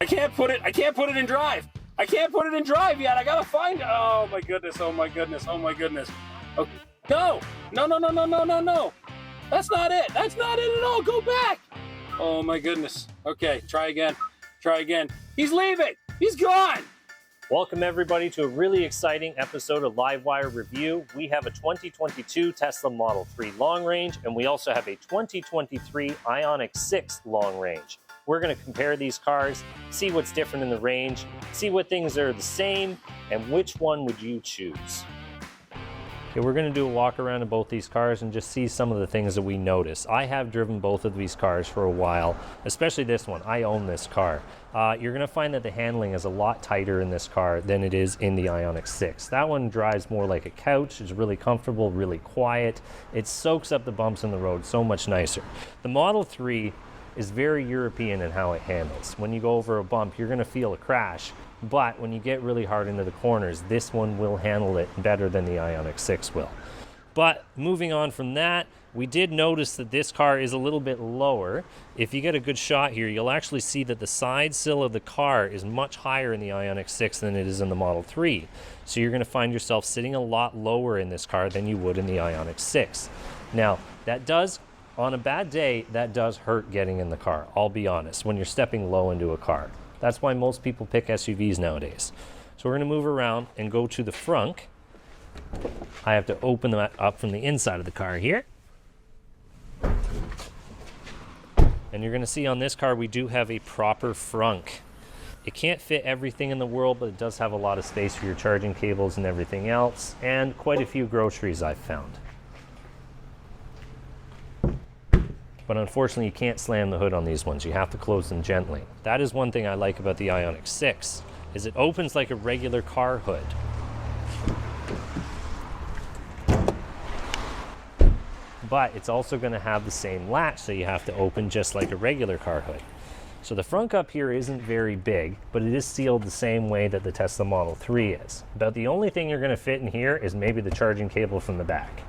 I can't put it in drive. I can't put it in drive yet. I gotta find it. Oh my goodness, oh my goodness, oh my goodness. Okay. No. That's not it. That's not it at all. Go back. Oh my goodness. Okay, try again. He's leaving. He's gone. Welcome everybody to a really exciting episode of Livewire Review. We have a 2022 Tesla Model 3 long range, and we also have a 2023 Ioniq 6 long range. We're going to compare these cars, see what's different in the range, see what things are the same, and which one would you choose. Okay, we're going to do a walk around of both these cars and just see some of the things that we notice. I have driven both of these cars for a while, especially this one. I own this car. You're going to find that the handling is a lot tighter in this car than it is in the Ioniq 6. That one drives more like a couch. It's really comfortable, really quiet. It soaks up the bumps in the road so much nicer. The Model 3 is very European in how it handles. When you go over a bump, you're going to feel a crash. But when you get really hard into the corners, this one will handle it better than the Ioniq 6 will. But moving on from that, we did notice that this car is a little bit lower. If you get a good shot here, you'll actually see that the side sill of the car is much higher in the Ioniq 6 than it is in the Model 3. So you're going to find yourself sitting a lot lower in this car than you would in the Ioniq 6. Now, that does, on a bad day, that does hurt getting in the car, I'll be honest, when you're stepping low into a car. That's why most people pick SUVs nowadays. So we're going to move around and go to the front. I have to open that up from the inside of the car here. And you're going to see on this car we do have a proper frunk. It can't fit everything in the world, but it does have a lot of space for your charging cables and everything else, and quite a few groceries I've found. But unfortunately, you can't slam the hood on these ones. You have to close them gently. That is one thing I like about the Ioniq 6, is it opens like a regular car hood. But it's also going to have the same latch, so you have to open just like a regular car hood. So the front up here isn't very big, but it is sealed the same way that the Tesla Model 3 is. About the only thing you're going to fit in here is maybe the charging cable from the back.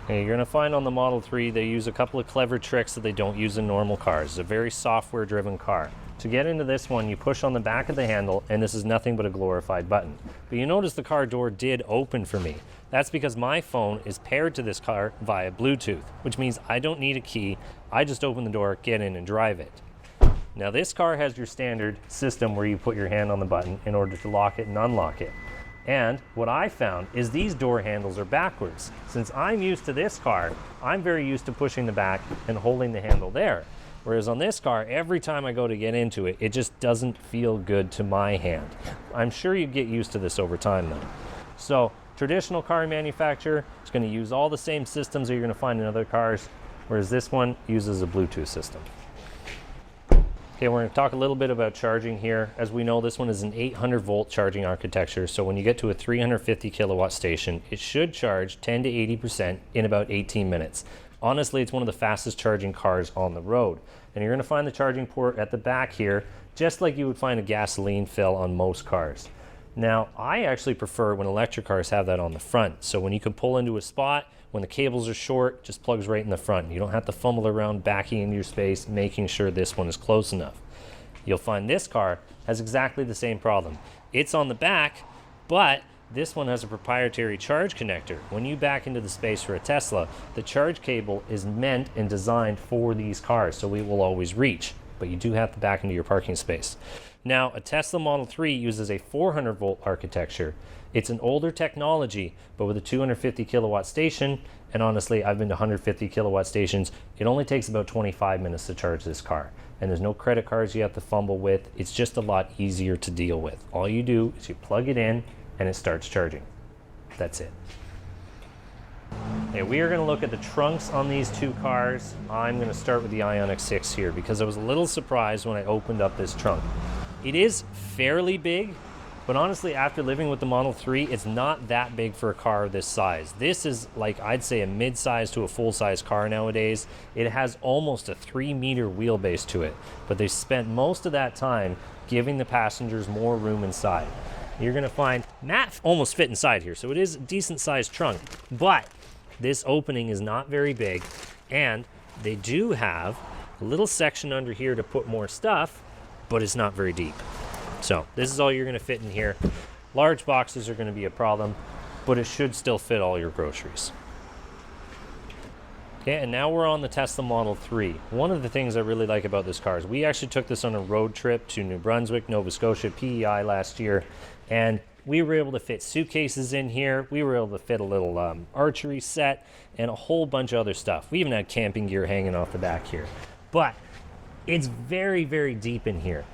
Okay, you're going to find on the Model 3 they use a couple of clever tricks that they don't use in normal cars. It's a very software driven car. To get into this one, you push on the back of the handle, and this is nothing but a glorified button. But you notice the car door did open for me. That's because my phone is paired to this car via Bluetooth, which means I don't need a key. I just open the door, get in, and drive it. Now this car has your standard system where you put your hand on the button in order to lock it and unlock it. And what I found is these door handles are backwards. Since I'm used to this car, I'm very used to pushing the back and holding the handle there. Whereas on this car, every time I go to get into it, it just doesn't feel good to my hand. I'm sure you get used to this over time though. So traditional car manufacturer is going to use all the same systems that you're going to find in other cars, whereas this one uses a Bluetooth system. Okay, we're going to talk a little bit about charging here. As we know, this one is an 800 volt charging architecture, so when you get to a 350 kilowatt station, it should charge 10 to 80% in about 18 minutes. Honestly, it's one of the fastest charging cars on the road. And you're going to find the charging port at the back here, just like you would find a gasoline fill on most cars. Now, I actually prefer when electric cars have that on the front, so when you can pull into a spot, when the cables are short, just plugs right in the front. You don't have to fumble around backing into your space, making sure this one is close enough. You'll find this car has exactly the same problem. It's on the back, but this one has a proprietary charge connector. When you back into the space for a Tesla, the charge cable is meant and designed for these cars, so it will always reach, but you do have to back into your parking space. Now, a Tesla Model 3 uses a 400 volt architecture. It's an older technology, but with a 250 kilowatt station, and honestly, I've been to 150 kilowatt stations, it only takes about 25 minutes to charge this car. And there's no credit cards you have to fumble with. It's just a lot easier to deal with. All you do is you plug it in and it starts charging. That's it. Okay, we are going to look at the trunks on these two cars. I'm going to start with the Ioniq 6 here because I was a little surprised when I opened up this trunk. It is fairly big, but honestly, after living with the Model 3, it's not that big for a car this size. This is like, I'd say, a mid-size to a full-size car nowadays. It has almost a 3-meter wheelbase to it, but they spent most of that time giving the passengers more room inside. You're going to find Matt almost fit inside here, so it is a decent-sized trunk, but this opening is not very big, and they do have a little section under here to put more stuff, but it's not very deep. So this is all you're going to fit in here. Large boxes are going to be a problem, but it should still fit all your groceries. Okay, and now we're on the Tesla Model 3. One of the things I really like about this car is we actually took this on a road trip to New Brunswick, Nova Scotia, PEI last year, and we were able to fit suitcases in here. We were able to fit a little archery set and a whole bunch of other stuff. We even had camping gear hanging off the back here. But it's very, very deep in here.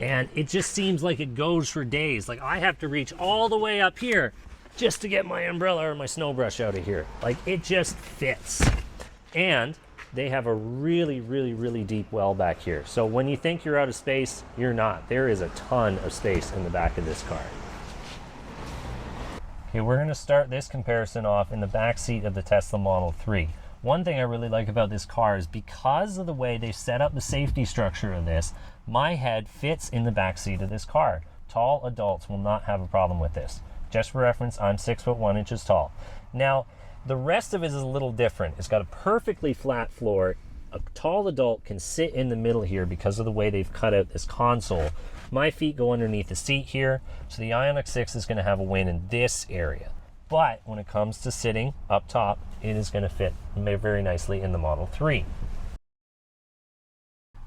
And it just seems like it goes for days. Like I have to reach all the way up here just to get my umbrella or my snow brush out of here. Like it just fits. And they have a really, really, really deep well back here. So when you think you're out of space, you're not. There is a ton of space in the back of this car. Okay, we're going to start this comparison off in the back seat of the Tesla Model 3. One thing I really like about this car is because of the way they set up the safety structure of this, my head fits in the back seat of this car. Tall adults will not have a problem with this. Just for reference, I'm 6'1" tall. Now, the rest of it is a little different. It's got a perfectly flat floor. A tall adult can sit in the middle here because of the way they've cut out this console. My feet go underneath the seat here, so the Ioniq 6 is going to have a win in this area. But when it comes to sitting up top, it is going to fit very nicely in the Model 3.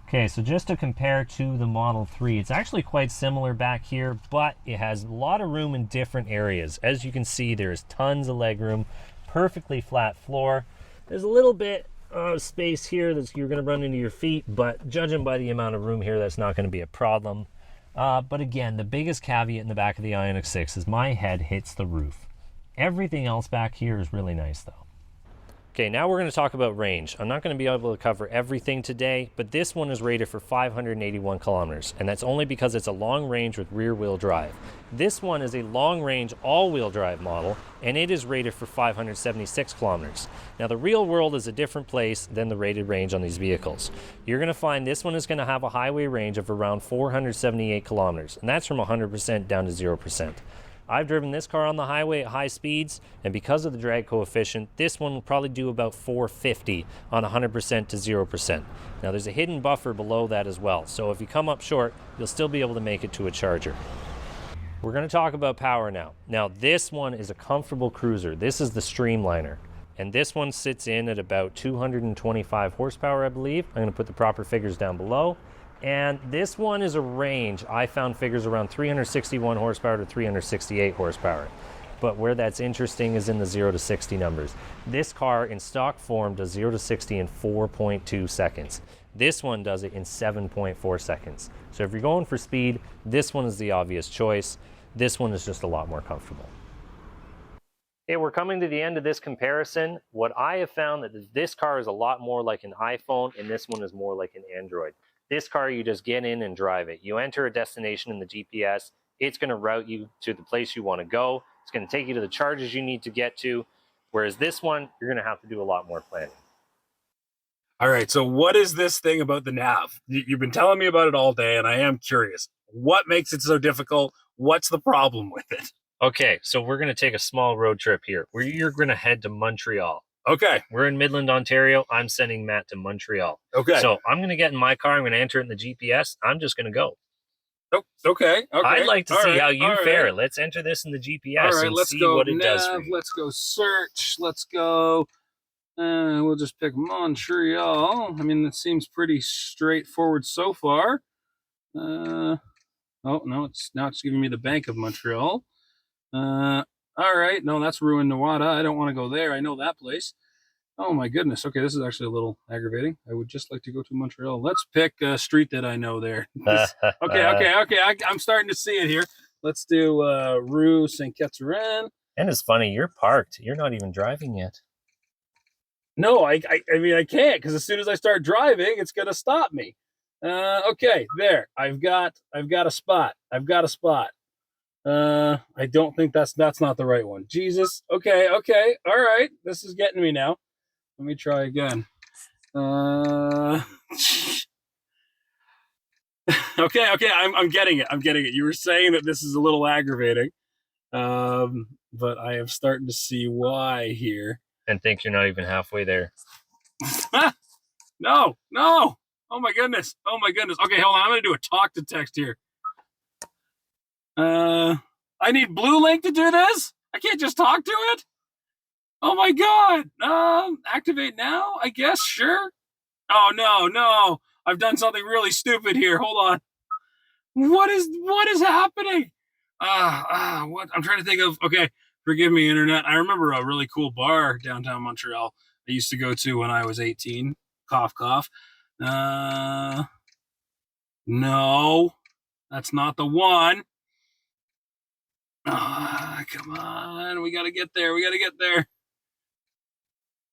Okay, so just to compare to the Model 3, it's actually quite similar back here, but it has a lot of room in different areas. As you can see, there's tons of leg room, perfectly flat floor. There's a little bit of space here that you're going to run into your feet, but judging by the amount of room here, that's not going to be a problem. But again, the biggest caveat in the back of the Ioniq 6 is my head hits the roof. Everything else back here is really nice though. Okay, now we're going to talk about range. I'm not going to be able to cover everything today, but this one is rated for 581 kilometers, and that's only because it's a long range with rear wheel drive. This one is a long range all-wheel drive model, and it is rated for 576 kilometers. Now the real world is a different place than the rated range on these vehicles. You're going to find this one is going to have a highway range of around 478 kilometers, and that's from 100% down to 0%. I've driven this car on the highway at high speeds, and because of the drag coefficient, this one will probably do about 450 on 100% to 0%. Now there's a hidden buffer below that as well, so if you come up short, you'll still be able to make it to a charger. We're going to talk about power now. Now this one is a comfortable cruiser. This is the Streamliner, and this one sits in at about 225 horsepower, I believe. I'm going to put the proper figures down below. And this one is a range. I found figures around 361 horsepower to 368 horsepower. But where that's interesting is in the 0 to 60 numbers. This car in stock form does 0 to 60 in 4.2 seconds. This one does it in 7.4 seconds. So if you're going for speed, this one is the obvious choice. This one is just a lot more comfortable. Okay, we're coming to the end of this comparison. What I have found that this car is a lot more like an iPhone, and this one is more like an Android. This car, you just get in and drive it. You enter a destination in the GPS. It's going to route you to the place you want to go. It's going to take you to the charges you need to get to. Whereas this one, you're going to have to do a lot more planning. All right, so what is this thing about the nav? You've been telling me about it all day, and I am curious. What makes it so difficult? What's the problem with it? Okay, so we're going to take a small road trip here. You're going to head to Montreal. Okay. We're in Midland, Ontario. I'm sending Matt to Montreal. Okay. So I'm going to get in my car. I'm going to enter it in the GPS. I'm just going to go. Oh, okay. I'd like to see how you fare. Let's enter this in the GPS and see what it does for you. Let's go search. Let's go. We'll just pick Montreal. I mean, it seems pretty straightforward so far. Oh, no, it's giving me the Bank of Montreal. All right. No, that's Rouyn-Noranda. I don't want to go there. I know that place. Oh, my goodness. Okay, this is actually a little aggravating. I would just like to go to Montreal. Let's pick a street that I know there. Okay. I'm starting to see it here. Let's do Rue Saint-Catherine. And it's funny, you're parked. You're not even driving yet. No, I mean, I can't, because as soon as I start driving, it's going to stop me. Okay, there. I've got a spot. I don't think that's not the right one. Jesus. Okay. All right. This is getting me now. Let me try again. Okay. I'm getting it. You were saying that this is a little aggravating. But I am starting to see why here. And think you're not even halfway there. No. Oh my goodness. Oh my goodness. Okay, hold on. I'm gonna do a talk to text here. I need Blue Link to do this? I can't just talk to it? Oh my god. Activate now, I guess, sure. Oh no. I've done something really stupid here. Hold on. What is happening? What I'm trying to think of. Okay, forgive me, internet. I remember a really cool bar downtown Montreal I used to go to when I was 18. Cough, cough. No, that's not the one. Come on, we gotta get there.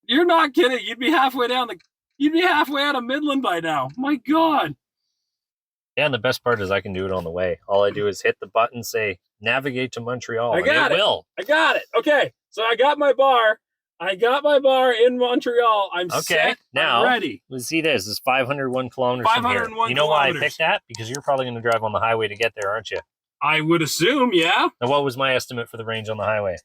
You're not kidding. You'd be halfway out of Midland by now. My God. Yeah, and the best part is I can do it on the way. All I do is hit the button, say navigate to Montreal, I got and it will. I got it. Okay, so I got my bar. In Montreal. I'm Okay, set. now I'm ready. let's see this. It's 501 kilometers from here. 501 You know why I kilometers. picked that? Because you're probably going to drive on the highway to get there, aren't you? I would assume, yeah. Now, what was my estimate for the range on the highway?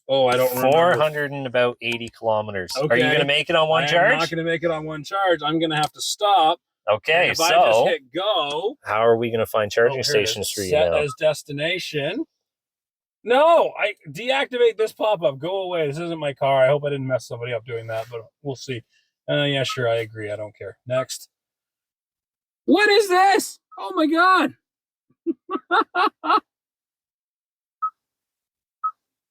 Oh, I don't remember. 400 and about 80 kilometers. Okay. Are you going to make it on one charge? I'm not going to make it on one charge. I'm going to have to stop. Okay, If I just hit go. how are we going to find charging here it stations is. for you Set now? as destination. No, I deactivate this pop-up. Go away. This isn't my car. I hope I didn't mess somebody up doing that, but we'll see. Yeah, sure. I agree. I don't care. Next. What is this? Oh my God.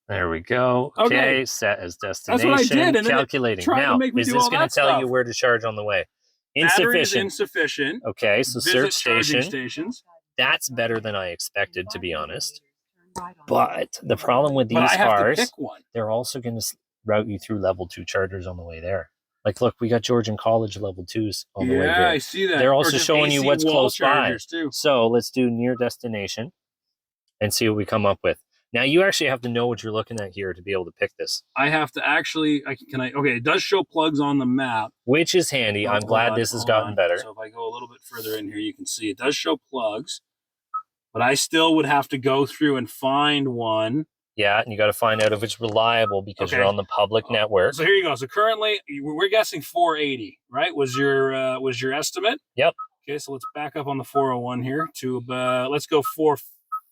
There we go. Okay. Set as destination. That's what I did, and then it calculating. tried to Now, make me is do this all going that to tell you stuff. where to charge on the way? Battery is Insufficient. insufficient. Okay, so Visit search charging station. stations. That's better than I expected, to be honest. But the problem with But these I have cars, to pick one. they're also going to route you through level 2 chargers on the way there. Like, look, we got Georgian College level 2s on the way here. Yeah, I see that. They're Or also just showing you AC what's wall close by. chargers, too. So let's do near destination and see what we come up with. Now, you actually have to know what you're looking at here to be able to pick this. I have to actually, okay, it does show plugs on the map. Which is handy. I'm glad this has gotten better. So if I go a little bit further in here, you can see it does show plugs, but I still would have to go through and find one. Yeah, and you got to find out if it's reliable because you're on the public network. So here you go. So currently, we're guessing 480, right? Was your estimate? Yep. Okay, so let's back up on the 401 here to let's go 4.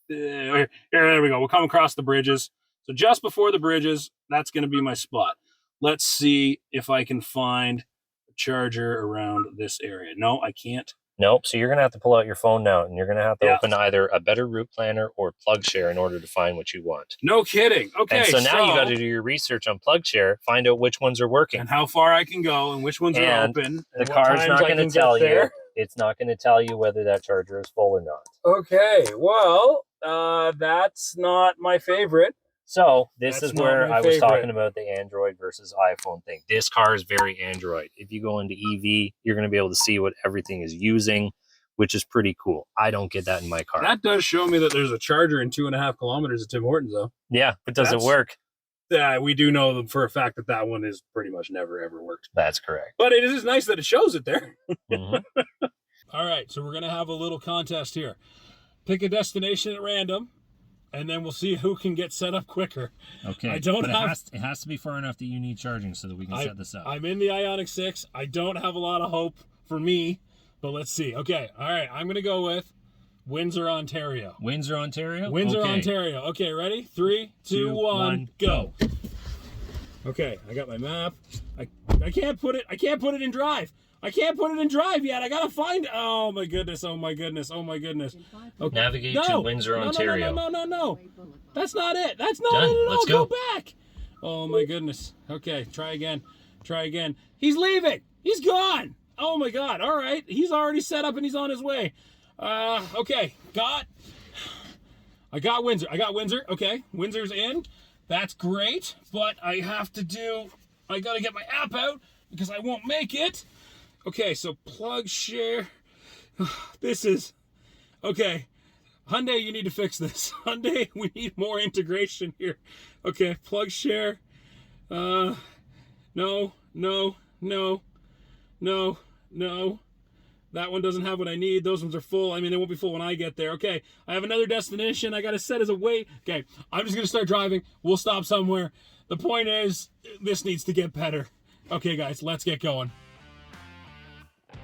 There we go. We'll come across the bridges. So just before the bridges, that's going to be my spot. Let's see if I can find a charger around this area. No, I can't. Nope. So you're going to have to pull out your phone now, and you're going to have to open either a better route planner or PlugShare in order to find what you want. No kidding. Okay. And so now you got to do your research on PlugShare, find out which ones are working. And how far I can go and which ones are open. The car's not going to tell you. It's not going to tell you whether that charger is full or not. Okay. Well, that's not my favorite. So this is where I was favorite. talking about the Android versus iPhone thing. This car is very Android. If you go into EV, you're going to be able to see what everything is using, which is pretty cool. I don't get that in my car. That does show me that there's a charger in 2.5 kilometers at Tim Hortons, though. Yeah, but does it work? We do know for a fact that one is pretty much never, ever worked. That's correct. But it is nice that it shows it there. Mm-hmm. All right, so we're going to have a little contest here. Pick a destination at random, and then we'll see who can get set up quicker. Okay. It has to be far enough that you need charging so that we can set this up. I'm in the Ioniq 6. I don't have a lot of hope for me, but let's see. Okay, all right, I'm going to go with Windsor, Ontario. Windsor, Ontario? Windsor, Ontario. Okay, ready? 3, 2, 1, go. Okay, I got my map. I can't put it in drive. I can't put it in drive yet. I gotta find. Oh my goodness! Oh my goodness! Oh my goodness! Okay. Navigate to Windsor, Ontario. No. That's not it. That's not it at all. Let's go back. Oh my goodness. Okay, try again. He's leaving. He's gone. Oh my God. All right. He's already set up and he's on his way. Okay. I got Windsor. Okay. Windsor's in. That's great. But I gotta get my app out because I won't make it. Okay, so PlugShare. This is okay. Hyundai, you need to fix this. Hyundai, we need more integration here. Okay, PlugShare. No. That one doesn't have what I need. Those ones are full. I mean, they won't be full when I get there. Okay, I have another destination I got to set as a wait. Okay, I'm just going to start driving. We'll stop somewhere. The point is, this needs to get better. Okay, guys, let's get going.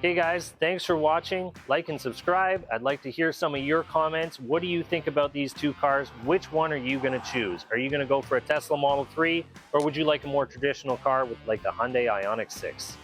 Hey guys, thanks for watching. Like and subscribe. I'd like to hear some of your comments. What do you think about these two cars? Which one are you going to choose? Are you going to go for a Tesla Model 3, or would you like a more traditional car with like the Hyundai Ioniq 6?